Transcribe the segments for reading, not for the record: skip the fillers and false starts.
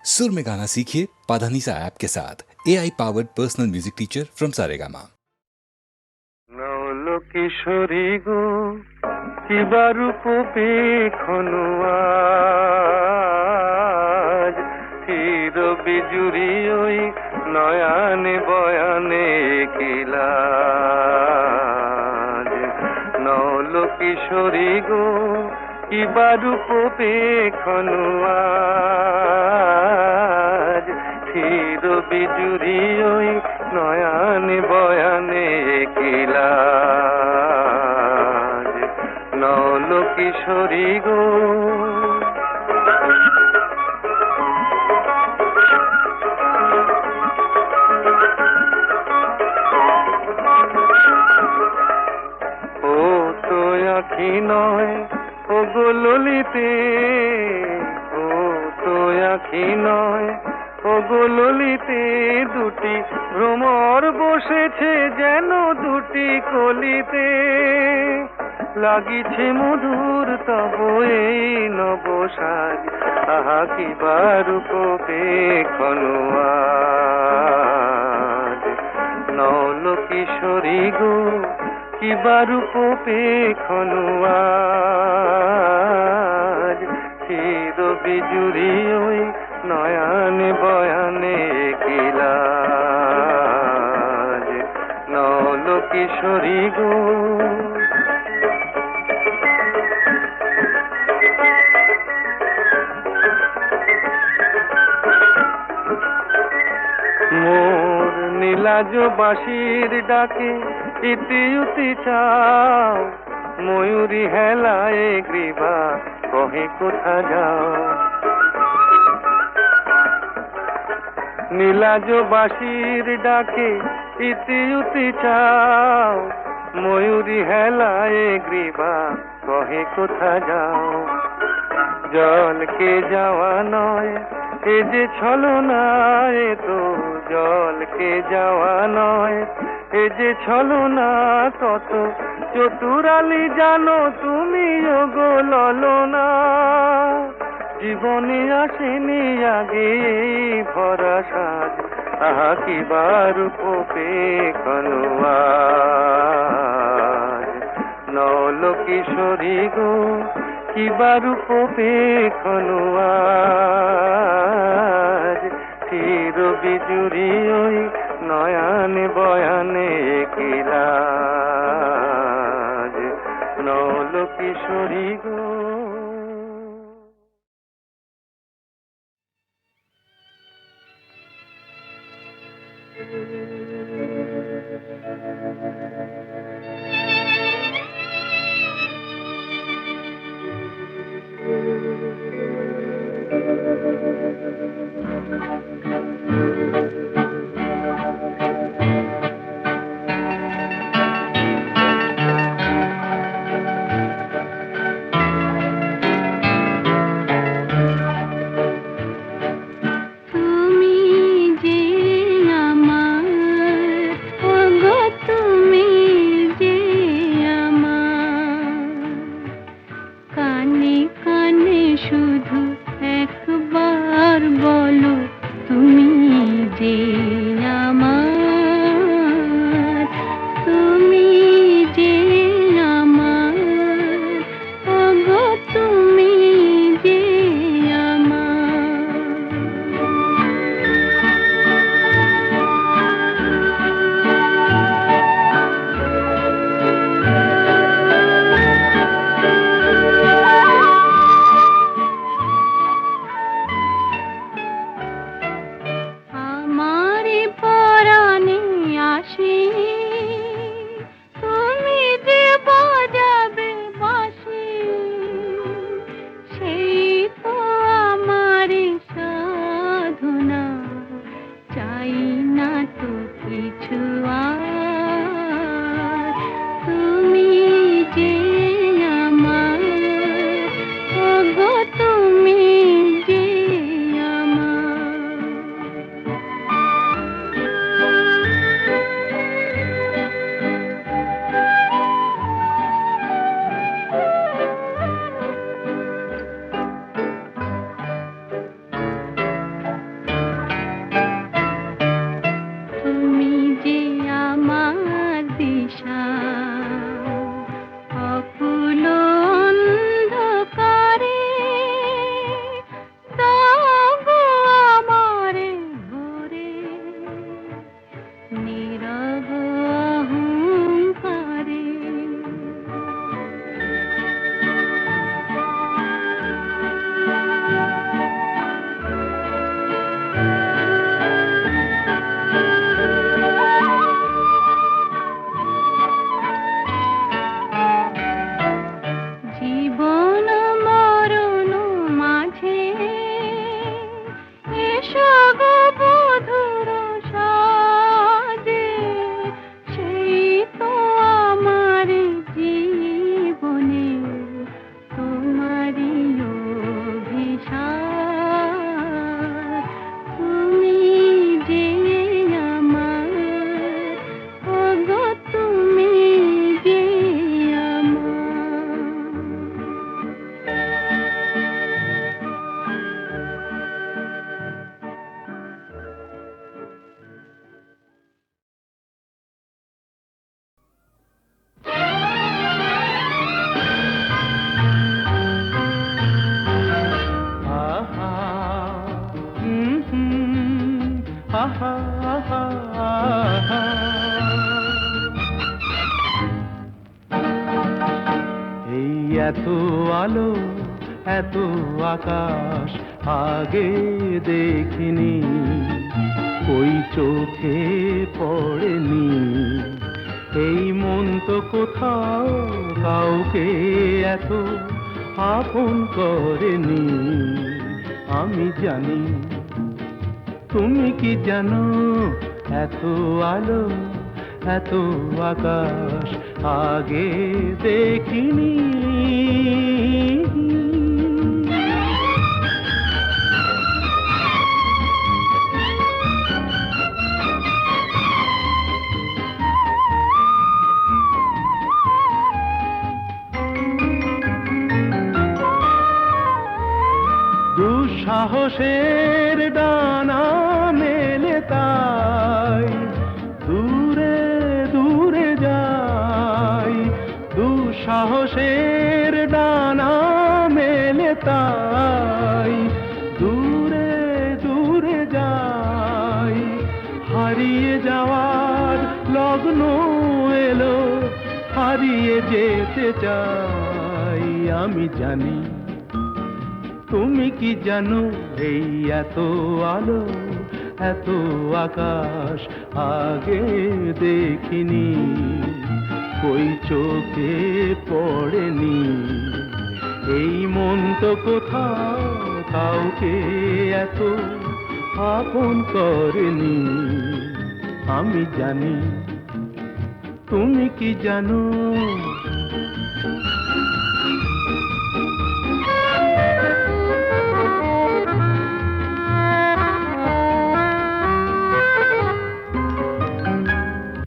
सुर में गाना सीखिए पाधानीसा ऐप के साथ AI powered personal music teacher from Saregama. নৌলো কিশোরী গো কিবা রূপ পেখনু আজ চির বিজুরি ওই নয়ানে বয়ানে কিলাজ নৌলো কিশোরী গো কিবা রূপ পেখনু আজ চির বিজুরি ওই নয়ানে বয়ানে কিলাজ নৌলো কিশোরী গো ও তো আখি নয় ও গো ললিতে ও তো আখি নয় ও গো ললিতে দুটি ভ্রমর বসেছে যেন দুটি কলিতে লাগিছে মধুর তব এই নবসাজ আহা কি বারূপ পেখনু আজ নৌলো কিশোরী গো কি বারূপ পেখনু আজ চির বিজুরি ওই নয়ানে বয়ানে কিলাজ নৌলো কিশোরী গো মোর নীলাজ বাঁশির ডাকে ইতি উতি চাও ময়ূরী হেলায় গ্রীবা কহে কোথা যাও নীলাজ বাঁশির ডাকে ইতি উতি চাও ময়ূরী হেলায় গ্রীবা কহে কোথা যাও জলকে যাওয়া নয় এ যে ছলনা এ তো জলকে যাওয়া নয় এ যে ছলনা কত চতুরালি জানো তুমি গো ললনা জীবনে আসেনি আগে ভরা সাজ আহা কি বারূপ পেখনু আজ নৌলো কিশোরী গো কি বারূপ পেখনু আজ চির বিজুরি ওই নয়ানে বয়ানে কিলাজ নৌলো কিশোরী গো আহা আহা আহা। এই এত আলো এত আকাশ আগে দেখিনি, ওই চোখে পড়েনি। এই মন তো কোথাও কাউকে এত আপন করেনি। আমি জানি, তুমি কি জানো, এত আলো এত আকাশ আগে দেখিনি। দুঃসাহসের ডানা মেলে তাই দূরে দূরে যাই। দুঃসাহসের ডানা মেলে তাই দূরে দূরে যাই। হারিয়ে যাওয়ার লগ্ন এলো, হারিয়ে যেতে চাই। আমি জানি, তুমি কি জানো, এই এত আলো এত আকাশ আগে দেখিনি, ওই চোখে পড়েনি। এই মন তো কোথাও কাউকে এত আপন করেনি। আমি জানি, তুমি কি জানো।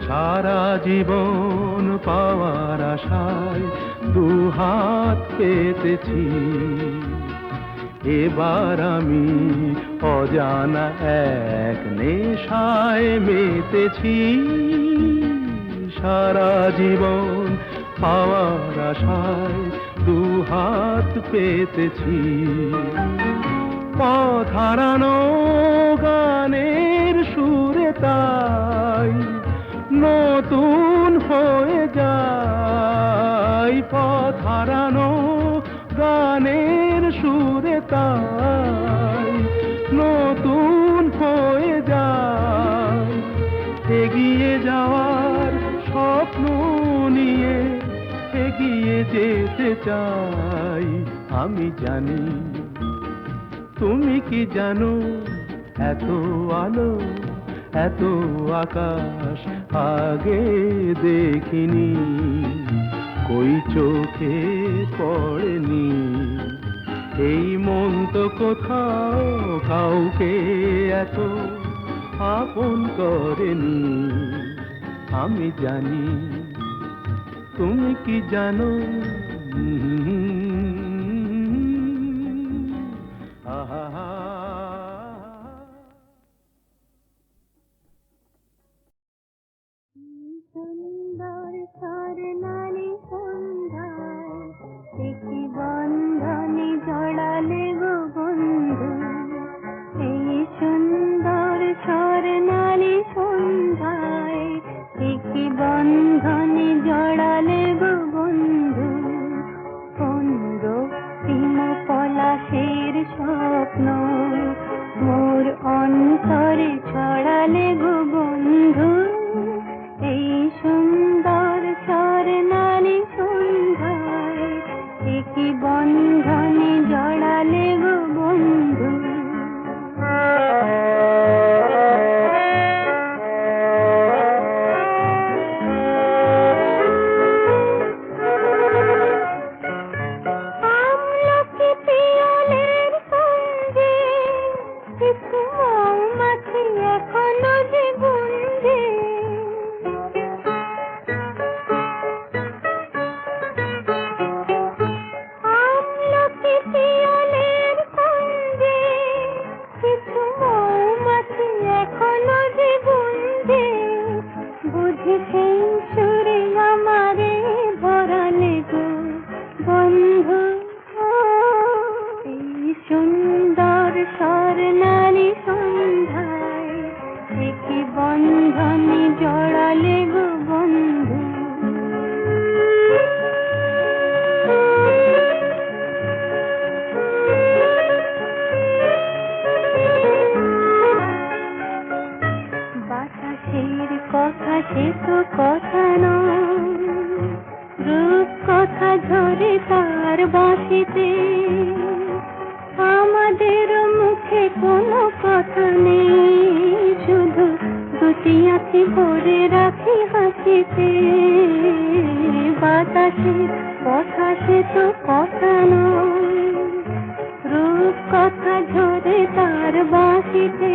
সারা জীবন পাওয়ার আশায় দুহাত পেতেছি, এবার আমি অজানা এক নেশায় মেতেছি। সারা জীবন পাওয়ার আশায় দুহাত পেতেছি, পথ হারানো গানের সুরে তাই নতুন হয়ে যায়। পথ হারানো গানের সুরে তাই নতুন হয়ে যায়। এগিয়ে যাওয়ার স্বপ্ন নিয়ে এগিয়ে যেতে চাই। আমি জানি, তুমি কি জানো, এত আলো এত আকাশ আগে দেখিনি, কই চোখে পড়েনি। এই মন তো কোথাও কাউকে এত আপন করেনি। আমি জানি, তুমি কি জানো। আহা। সুন্দর স্বর্ণালী সন্ধ্যায় একটি বন্ধনে জড়ালে গো বন্ধু। এই সুন্দর স্বর্ণালী সন্ধ্যায় একটি বন্ধনে জড়ালে গো বন্ধু। কোন রক্তিম পলাশের স্বপ্ন মোর অন্তরে ছড়ালে গো বন্ধু। এই সুন্দর স্বর্ণালী সন্ধ্যায় একই বন্ধনে জড়ালে গো বন্ধু। আমলকি পিয়লের সঙ্গে কিছু মৌমাছি এখনো যে গুঞ্জে। সেই সুরে আমারে ভরালে গো বন্ধু। এই সুন্দর স্বর্ণালী সন্ধ্যায় সে তো কথা নয়, রূপ কথা ঝরে তার বাঁশিতে, আমাদের মুখে কোনো কথা নেই, শুধু দুটি আঁখি ভরে রাখি হাসিতে। বাতাসের কথা সে তো কথা নয়, রূপ কথা ঝরে তার বাঁশিতে,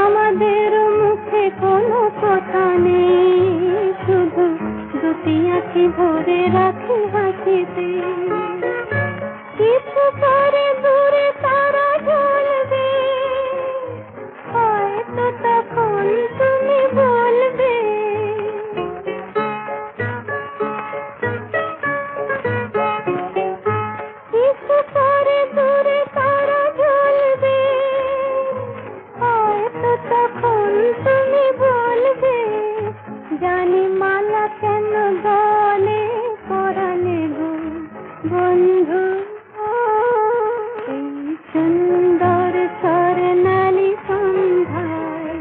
আমাদের মুখে কোনো কথা নেই, শুধু দুটি আঁখি ভরে রাখি হাসিতে। কিছু পরে দূরে তারা জ্বলবে, হয়তো তখন তুমি বলবে, কিছু পরে দূরে তারা জ্বলবে, হয়তো তখন তুমি বলবে, জানি মালা কেন গলে পরালে গো বন্ধু। এই সুন্দর স্বর্ণালী সন্ধ্যায়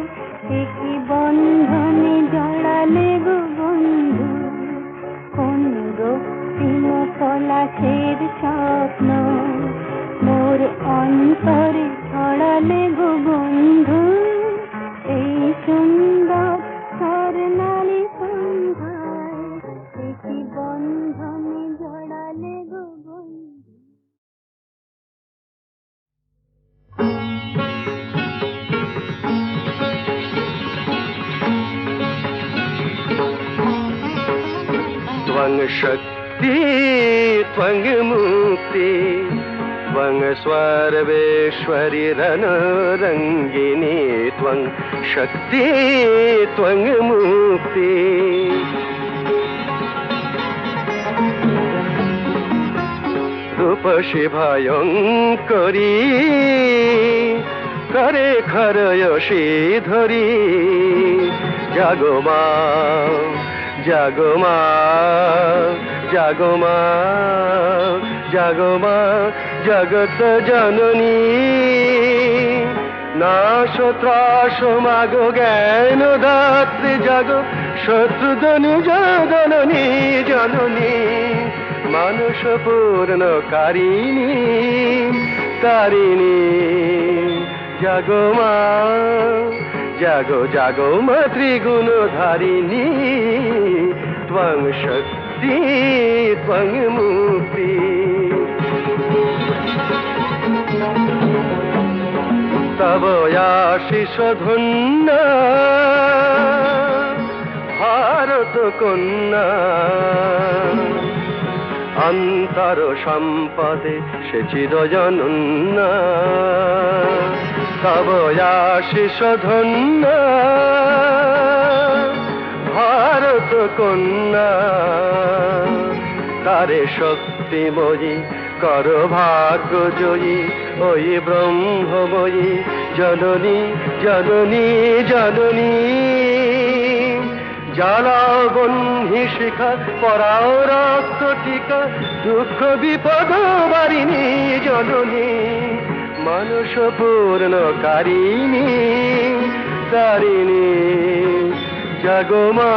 কি বন্ধনে জড়ালে গো বন্ধু, কোন রক্তিম পলাশের স্বপ্ন মোর অন্তরে ছড়ালে গো বন্ধু। এই সুন্দর স্বর্ণালী সন্ধ্যায় কি বন্ধনে জড়ালে গো বন্ধু। त्वं शक्ति त्वं मुक्ति त्वं सर्वेश्वरि रणरङ्गिनी त्वं शक्ति त्वं मुक्ति रूपसि भयङ्करी करे खरयसि धरी जागो मा जागो मा जागो मा जागो मा जगत जननी नाश मागो ज्ञान दात्री जागो शत्रुधनी जननी जननी मानुष पूर्ण कारिणी तारिणी जागो मा जागो जागो मा त्रिगुणधारिणी त्वं शक्ति त्वं मुक्ति तव आशीष धन्य भारत कन्या अंतर सम्पदे से चिरजनन्या तव आशीष धन्य भारत कन्या तारे शक्तिमयी कर भाग्य जयी ओई ब्रह्ममयी जननी जननी जननी জ্বালাও বন্ধি শিখা পরাও রক্ত টিকা দুঃখ বিপদ বারিণী জননী মানুষ পূর্ণ কারিণী তারিণী জাগো মা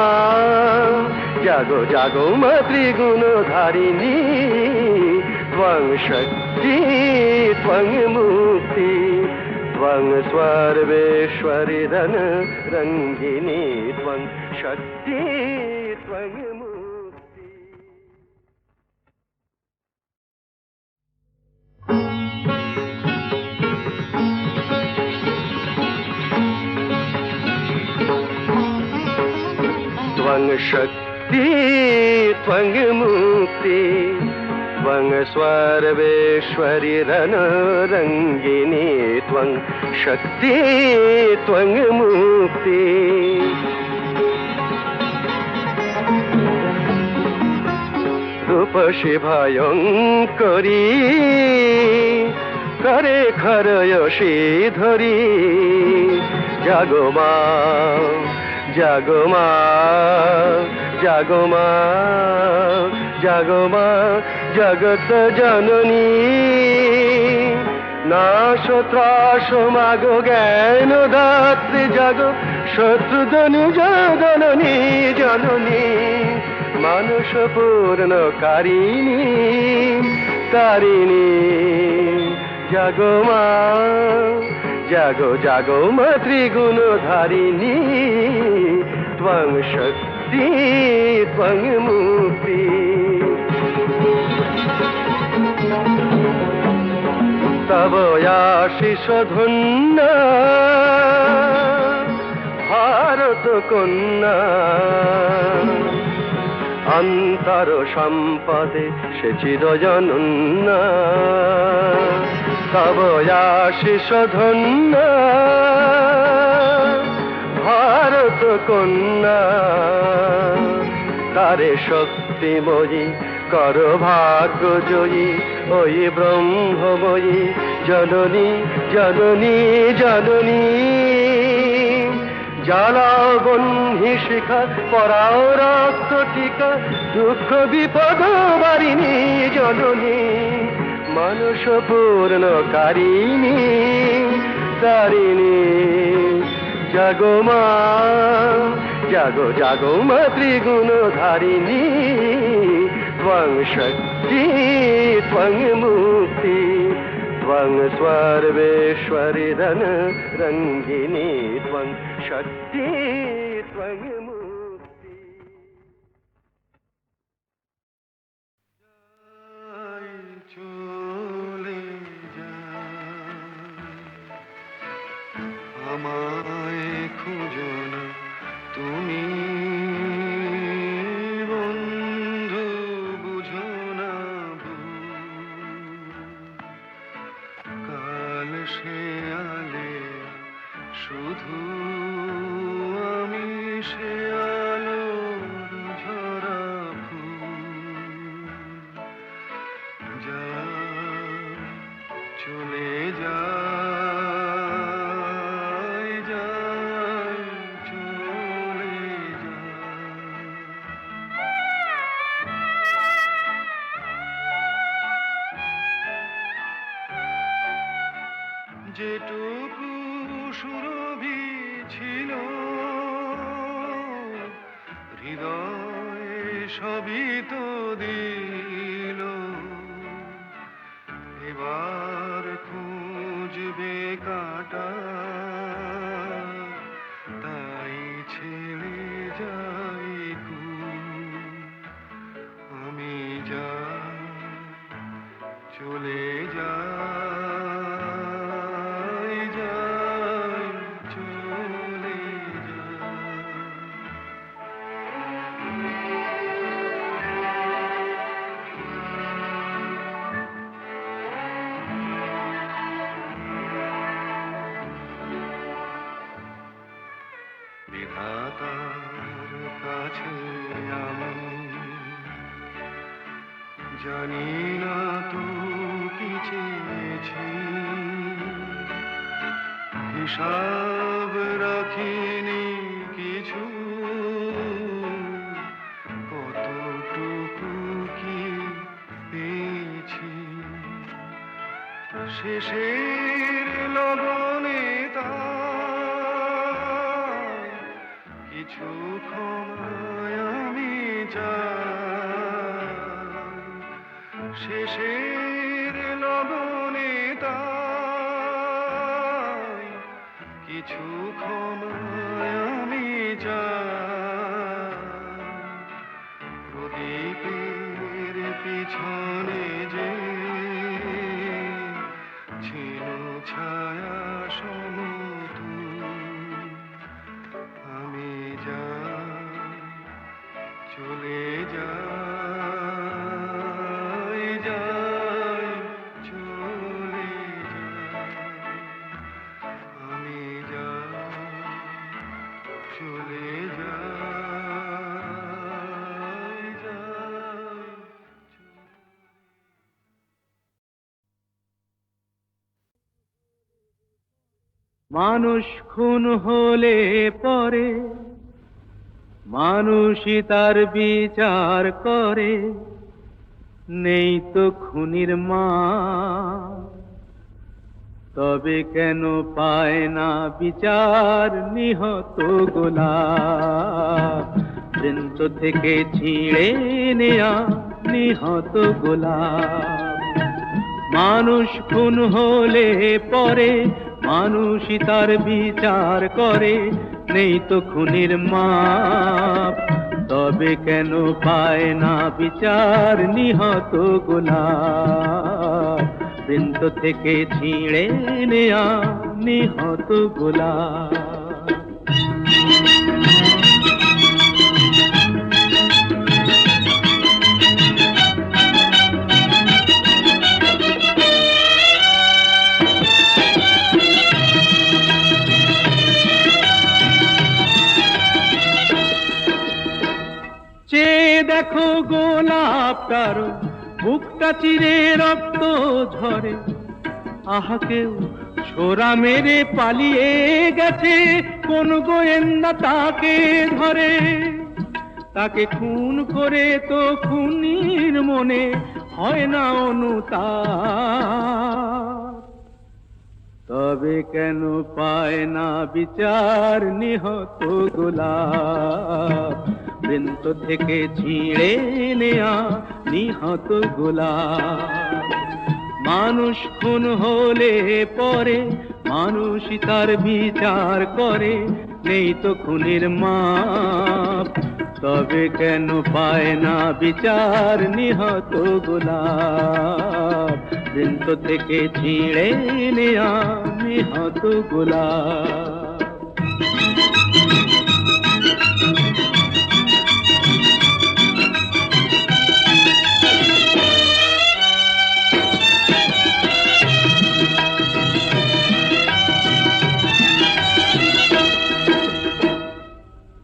জাগো জাগো মা ত্রিগুণধারিণী ত্বং শক্তি ত্বং মুক্তি त्वं सर्वेश्वरि रणरङ्गिनी त्वं शक्ति त्वं मुक्ति त्वं शक्ति त्वं मुक्ति त्वं सर्वेश्वरि रणरङ्गिनी त्वं शक्ति त्वं मुक्ति रूपसि भयङ्करी करे खरयसि धरी जागो मा जागो मा जागो मा जागो मा जगत जननी নাশ ত্রাস মাগো জ্ঞান দাত্রী জাগো শত্রুধনু জননী জননী মানুষ পূর্ণ কারিণী তারিণী জাগো মা জাগো জাগো মা ত্রিগুণ ধারিণী ত্বং শক্তি ত্বং মুক্তি তব আশিস ধন্য ভারত কন্যা অন্তর সম্পদে সে চিরজনন্য তব আশিস ধন্য ভারত কন্যা তারে শক্তিময়ী কর ভাগ্য জয়ী ওই ব্রহ্মময়ী জননী জননী জননী জ্বালাও বহ্নি শিখা পরাও রক্ত টিকা দুঃখ বিপদ বারিণী জননী মানুষ পূর্ণ কারিণী তারিণী জাগো মা জাগো জাগো মা ত্রিগুণ ধারিণী ত্বং শক্তি ত্বং মুক্তি ত্বং সর্বেশ্বরী ধন রঙ্গিনী ত্বং শক্তি ত্বং মুক্তি চলে আমায় খুঁজো না তুমি বন্ধু বুঝো না কাল সে আলে শুধু আমি সে আলো ঝরা ফুল যা চলে যা যেটুকু সুরভি ছিল হৃদয় সবই তো দিল এবার খুঁজবে কাটা তাই ছেড়ে যাই আমি যা চলে যা বিধাতার কাছে আমি জানি না তো কি চেয়েছি হিসাব রাখিনি কিছু কতটুকু কি পেয়েছি শেষের লগনে তা কিছু ক্ষমায় আমি চাই শেষের লগনে তাই কিছু ক্ষমায় আমি চাই প্রদীপের পিছনে যে ছিল ছায়া সমতুল আমি যা চলে যাই যাই চলে যাই আমি যা চলে যাই যাই মানুষ খুন হলে পরে মানুষই তার বিচার করে নেই তো খুনির মা তবে কেন পায় না বিচার নিহত গোলাপ, বৃন্ত থেকে ছিঁড়ে নেয়া নিহত গোলাপ। মানুষ খুন হলে পরে মানুষই তার বিচার করে, নেই তো খুনির মাপ। তবে কেন পায় না বিচার নিহত গোলাপ, বৃন্ত থেকে ছিঁড়ে নেয়া নিহত গোলাপ। চেয়ে দেখো গোলাপটার বুকটা চিরে রক্ত ঝরে, আহা কেউ ছোরা মেরে পালিয়ে গেছে, কোন গোয়েন্দা তাকে ধরে। তাকে খুন করে তো খুনির মনে হয় না অনুতাপ। তবে কেন পায় না বিচার নিহত গোলাপ, বৃন্ত থেকে ছিঁড়ে নেয়া নিহত গোলাপ। মানুষ খুন হলে পরে মানুষই তার বিচার করে, নেই তো খুনির মাপ। তবে কেন পায় না বিচার নিহত গোলাপ, বৃন্ত থেকে ছিঁড়ে নেয়া নিহত গোলাপ।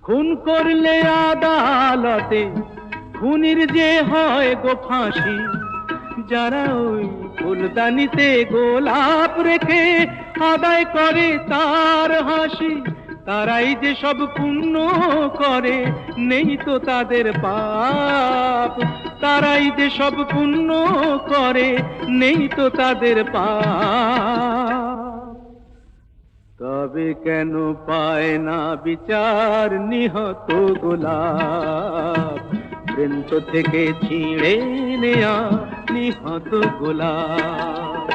খুন করলে আদালতে খুনির যে হয় গো ফাঁসি, যারা ওই ফুলদানিতে গোলাপ রেখে আদায় করে তার হাসি, তারাই যে সব পুণ্য করে, নেই তো তাদের পাপ। তারাই যে সব পুণ্য করে, নেই তো তাদের পাপ। তবে কেন পায় না বিচার নিহত গোলাপ, বৃন্ত থেকে ছিঁড়ে নেয়া নিহত গোলাপ।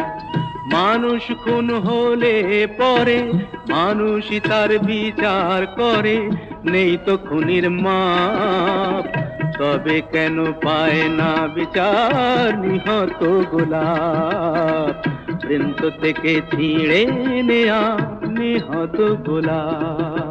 মানুষ খুন হলে পরে মানুষই তার বিচার করে, নেই তো খুনির মাপ। তবে কেন পায় না বিচার নিহত গোলাপ, বৃন্ত থেকে ছিঁড়ে নেয়া নিহত গোলাপ।